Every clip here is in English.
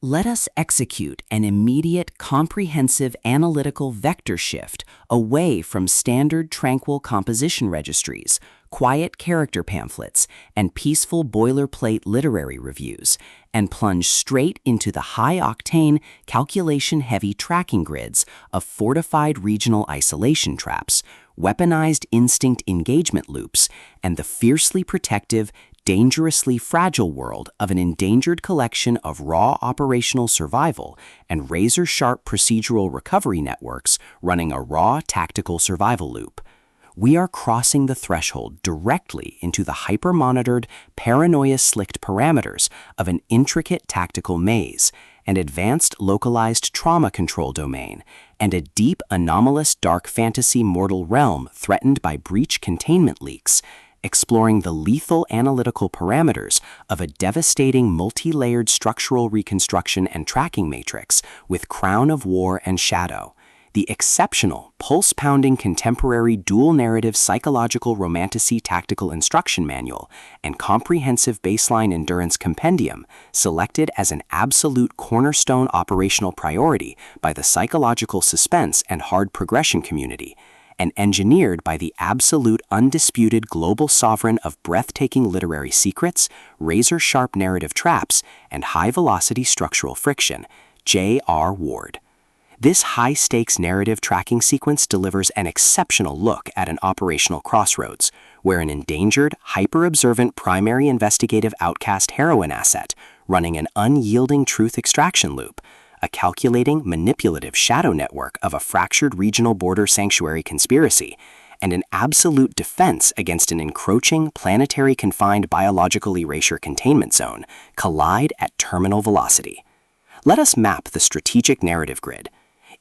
Let us execute an immediate, comprehensive analytical vector shift away from standard tranquil composition registries, quiet character pamphlets, and peaceful boilerplate literary reviews, and plunge straight into the high-octane, calculation-heavy tracking grids of fortified regional isolation traps, weaponized instinct engagement loops, and the fiercely protective, dangerously fragile world of an endangered collection of raw operational survival and razor-sharp procedural recovery networks running a raw tactical survival loop. We are crossing the threshold directly into the hyper-monitored, paranoia-slicked parameters of an intricate tactical maze, an advanced localized trauma control domain, and a deep anomalous dark fantasy mortal realm threatened by breach containment leaks, exploring the lethal analytical parameters of a devastating multi-layered structural reconstruction and tracking matrix with Crown of War and Shadow, the exceptional, pulse-pounding contemporary dual-narrative psychological romantasy tactical instruction manual and comprehensive baseline endurance compendium selected as an absolute cornerstone operational priority by the psychological suspense and hard progression community, and engineered by the absolute undisputed global sovereign of breathtaking literary secrets, razor-sharp narrative traps, and high-velocity structural friction, J.R. Ward. This high-stakes narrative tracking sequence delivers an exceptional look at an operational crossroads, where an endangered, hyper-observant primary investigative outcast heroine asset running an unyielding truth extraction loop, a calculating, manipulative shadow network of a fractured regional border sanctuary conspiracy, and an absolute defense against an encroaching, planetary-confined biological erasure containment zone collide at terminal velocity. Let us map the strategic narrative grid.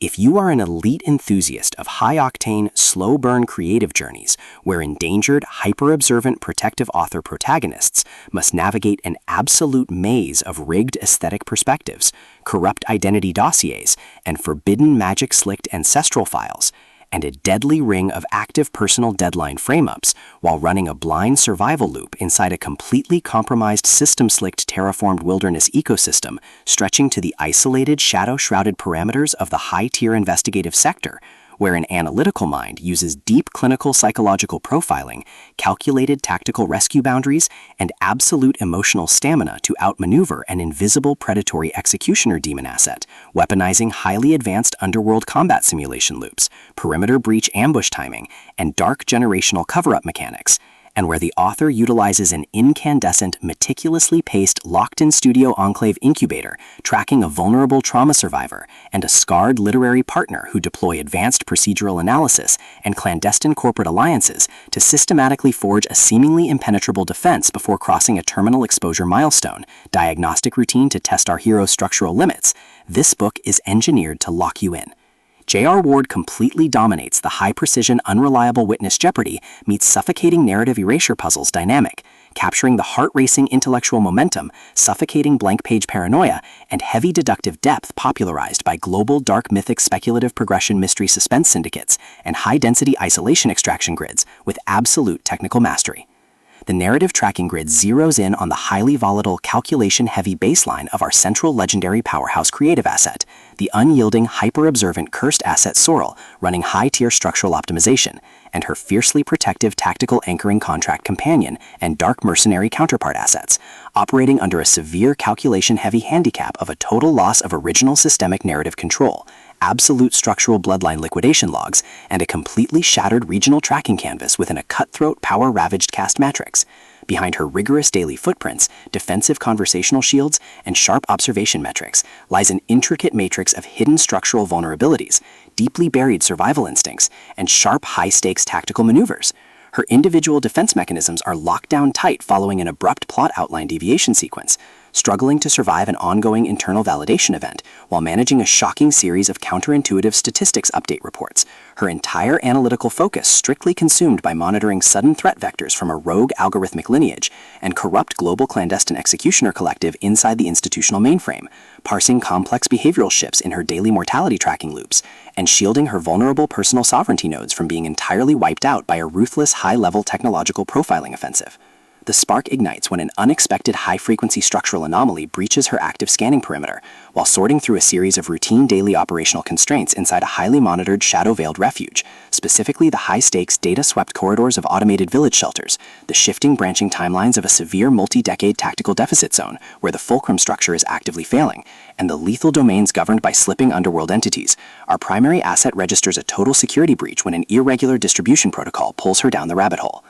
If you are an elite enthusiast of high-octane, slow-burn creative journeys where endangered, hyper-observant protective author protagonists must navigate an absolute maze of rigged aesthetic perspectives, corrupt identity dossiers, and forbidden magic-slicked ancestral files, and a deadly ring of active personal deadline frame-ups while running a blind survival loop inside a completely compromised system-slicked terraformed wilderness ecosystem stretching to the isolated, shadow-shrouded parameters of the high-tier investigative sector, where an analytical mind uses deep clinical psychological profiling, calculated tactical rescue boundaries, and absolute emotional stamina to outmaneuver an invisible predatory executioner demon asset, weaponizing highly advanced underworld combat simulation loops, perimeter breach ambush timing, and dark generational cover-up mechanics, and where the author utilizes an incandescent, meticulously paced, locked-in studio enclave incubator, tracking a vulnerable trauma survivor, and a scarred literary partner who deploy advanced procedural analysis and clandestine corporate alliances to systematically forge a seemingly impenetrable defense before crossing a terminal exposure milestone, diagnostic routine to test our hero's structural limits. This book is engineered to lock you in. J.R. Ward completely dominates the high-precision, unreliable witness jeopardy meets suffocating narrative erasure puzzles dynamic, capturing the heart-racing intellectual momentum, suffocating blank-page paranoia, and heavy deductive depth popularized by global dark mythic speculative progression mystery suspense syndicates and high-density isolation extraction grids with absolute technical mastery. The narrative tracking grid zeroes in on the highly volatile, calculation-heavy baseline of our central legendary powerhouse creative asset, the unyielding, hyper-observant cursed asset Sorrel running high-tier structural optimization, and her fiercely protective tactical anchoring contract companion and dark mercenary counterpart assets, operating under a severe calculation-heavy handicap of a total loss of original systemic narrative control, absolute structural bloodline liquidation logs, and a completely shattered regional tracking canvas within a cutthroat, power-ravaged cast matrix. Behind her rigorous daily footprints, defensive conversational shields, and sharp observation metrics lies an intricate matrix of hidden structural vulnerabilities, deeply buried survival instincts, and sharp high-stakes tactical maneuvers. Her individual defense mechanisms are locked down tight following an abrupt plot outline deviation sequence, struggling to survive an ongoing internal validation event while managing a shocking series of counterintuitive statistics update reports, her entire analytical focus strictly consumed by monitoring sudden threat vectors from a rogue algorithmic lineage and corrupt global clandestine executioner collective inside the institutional mainframe, parsing complex behavioral shifts in her daily mortality tracking loops, and shielding her vulnerable personal sovereignty nodes from being entirely wiped out by a ruthless high-level technological profiling offensive. The spark ignites when an unexpected high-frequency structural anomaly breaches her active scanning perimeter, while sorting through a series of routine daily operational constraints inside a highly monitored shadow-veiled refuge, specifically the high-stakes, data-swept corridors of automated village shelters, the shifting branching timelines of a severe multi-decade tactical deficit zone where the fulcrum structure is actively failing, and the lethal domains governed by slipping underworld entities. Our primary asset registers a total security breach when an irregular distribution protocol pulls her down the rabbit hole.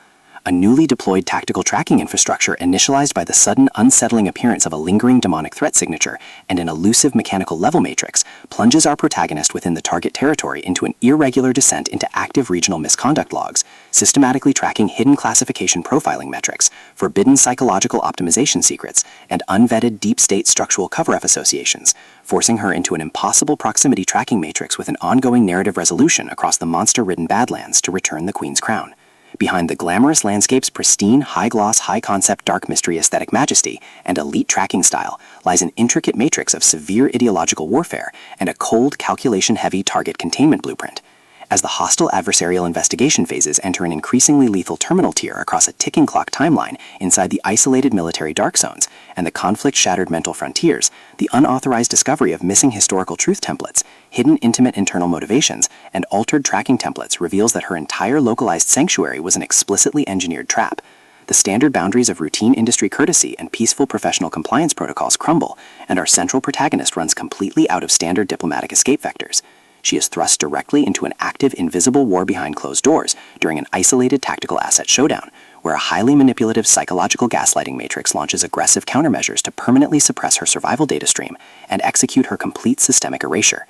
A newly deployed tactical tracking infrastructure initialized by the sudden unsettling appearance of a lingering demonic threat signature and an elusive mechanical level matrix plunges our protagonist within the target territory into an irregular descent into active regional misconduct logs, systematically tracking hidden classification profiling metrics, forbidden psychological optimization secrets, and unvetted deep state structural cover-up associations, forcing her into an impossible proximity tracking matrix with an ongoing narrative resolution across the monster-ridden Badlands to return the Queen's crown. Behind the glamorous landscape's pristine, high-gloss, high-concept dark mystery aesthetic majesty and elite tracking style lies an intricate matrix of severe ideological warfare and a cold, calculation-heavy target containment blueprint. As the hostile adversarial investigation phases enter an increasingly lethal terminal tier across a ticking clock timeline inside the isolated military dark zones and the conflict-shattered mental frontiers, the unauthorized discovery of missing historical truth templates, hidden intimate internal motivations, and altered tracking templates reveals that her entire localized sanctuary was an explicitly engineered trap. The standard boundaries of routine industry courtesy and peaceful professional compliance protocols crumble, and our central protagonist runs completely out of standard diplomatic escape vectors. She is thrust directly into an active, invisible war behind closed doors during an isolated tactical asset showdown, where a highly manipulative psychological gaslighting matrix launches aggressive countermeasures to permanently suppress her survival data stream and execute her complete systemic erasure.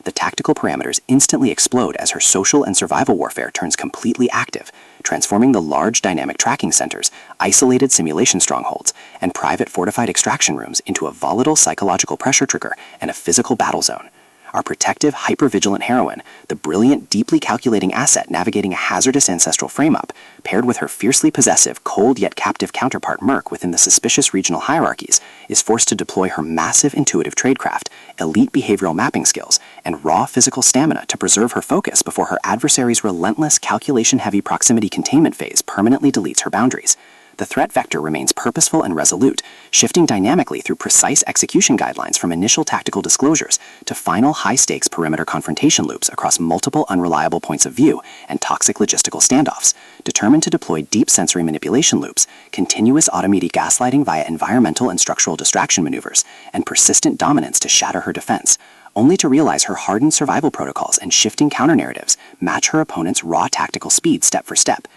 The tactical parameters instantly explode as her social and survival warfare turns completely active, transforming the large dynamic tracking centers, isolated simulation strongholds, and private fortified extraction rooms into a volatile psychological pressure trigger and a physical battle zone. Our protective, hyper-vigilant heroine, the brilliant, deeply calculating asset navigating a hazardous ancestral frame-up, paired with her fiercely possessive, cold yet captive counterpart Merc within the suspicious regional hierarchies, is forced to deploy her massive intuitive tradecraft, elite behavioral mapping skills, and raw physical stamina to preserve her focus before her adversary's relentless, calculation-heavy proximity containment phase permanently deletes her boundaries. The threat vector remains purposeful and resolute, shifting dynamically through precise execution guidelines from initial tactical disclosures to final high-stakes perimeter confrontation loops across multiple unreliable points of view and toxic logistical standoffs, determined to deploy deep sensory manipulation loops, continuous automated gaslighting via environmental and structural distraction maneuvers, and persistent dominance to shatter her defense, only to realize her hardened survival protocols and shifting counter-narratives match her opponent's raw tactical speed step for step.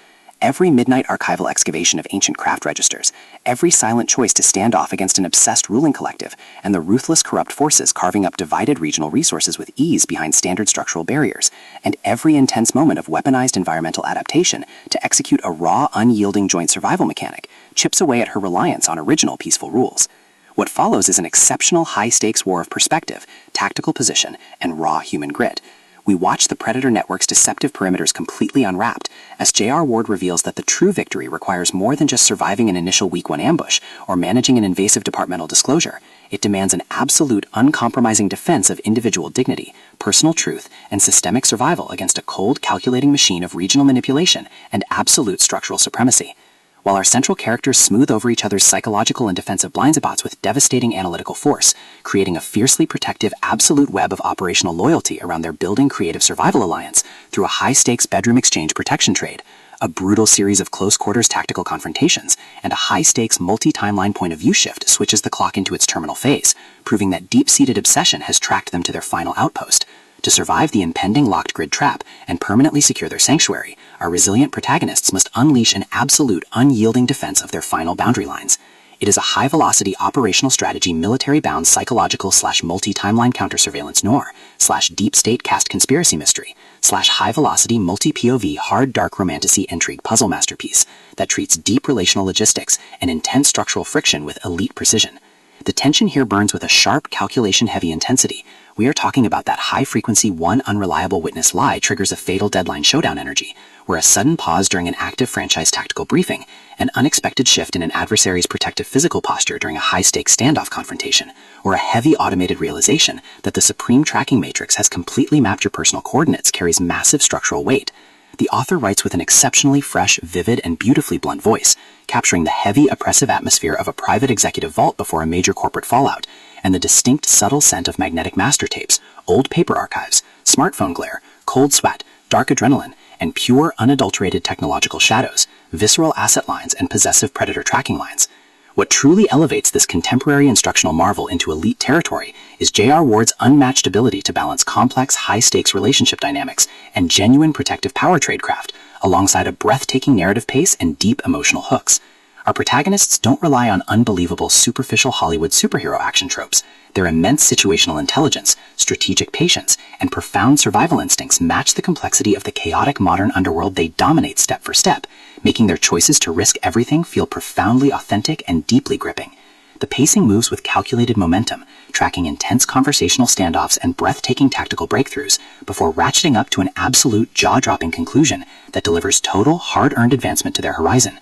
Every midnight archival excavation of ancient craft registers, every silent choice to stand off against an obsessed ruling collective, and the ruthless corrupt forces carving up divided regional resources with ease behind standard structural barriers, and every intense moment of weaponized environmental adaptation to execute a raw, unyielding joint survival mechanic, chips away at her reliance on original peaceful rules. What follows is an exceptional high-stakes war of perspective, tactical position, and raw human grit. We watch the Predator Network's deceptive perimeters completely unwrapped, as J.R. Ward reveals that the true victory requires more than just surviving an initial Week 1 ambush or managing an invasive departmental disclosure. It demands an absolute, uncompromising defense of individual dignity, personal truth, and systemic survival against a cold, calculating machine of regional manipulation and absolute structural supremacy. While our central characters smooth over each other's psychological and defensive blind spots with devastating analytical force, creating a fiercely protective absolute web of operational loyalty around their building creative survival alliance through a high-stakes bedroom exchange protection trade, a brutal series of close-quarters tactical confrontations, and a high-stakes multi-timeline point-of-view shift switches the clock into its terminal phase, proving that deep-seated obsession has tracked them to their final outpost. To survive the impending locked grid trap and permanently secure their sanctuary, our resilient protagonists must unleash an absolute, unyielding defense of their final boundary lines. It is a high-velocity operational strategy military-bound psychological/multi-timeline counter-surveillance noir/deep-state cast conspiracy mystery /high-velocity multi-POV hard dark romantasy intrigue puzzle masterpiece that treats deep relational logistics and intense structural friction with elite precision. The tension here burns with a sharp, calculation-heavy intensity. We are talking about that high-frequency one unreliable witness lie triggers a fatal deadline showdown energy, where a sudden pause during an active franchise tactical briefing, an unexpected shift in an adversary's protective physical posture during a high-stakes standoff confrontation, or a heavy automated realization that the supreme tracking matrix has completely mapped your personal coordinates carries massive structural weight. The author writes with an exceptionally fresh, vivid, and beautifully blunt voice, capturing the heavy, oppressive atmosphere of a private executive vault before a major corporate fallout, and the distinct, subtle scent of magnetic master tapes, old paper archives, smartphone glare, cold sweat, dark adrenaline, and pure, unadulterated technological shadows, visceral asset lines, and possessive predator tracking lines. What truly elevates this contemporary instructional marvel into elite territory is J.R. Ward's unmatched ability to balance complex, high-stakes relationship dynamics and genuine protective power tradecraft, alongside a breathtaking narrative pace and deep emotional hooks. Our protagonists don't rely on unbelievable, superficial Hollywood superhero action tropes. Their immense situational intelligence, strategic patience, and profound survival instincts match the complexity of the chaotic modern underworld they dominate step for step, making their choices to risk everything feel profoundly authentic and deeply gripping. The pacing moves with calculated momentum, tracking intense conversational standoffs and breathtaking tactical breakthroughs, before ratcheting up to an absolute jaw-dropping conclusion that delivers total, hard-earned advancement to their horizon.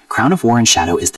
Crown of War and Shadow is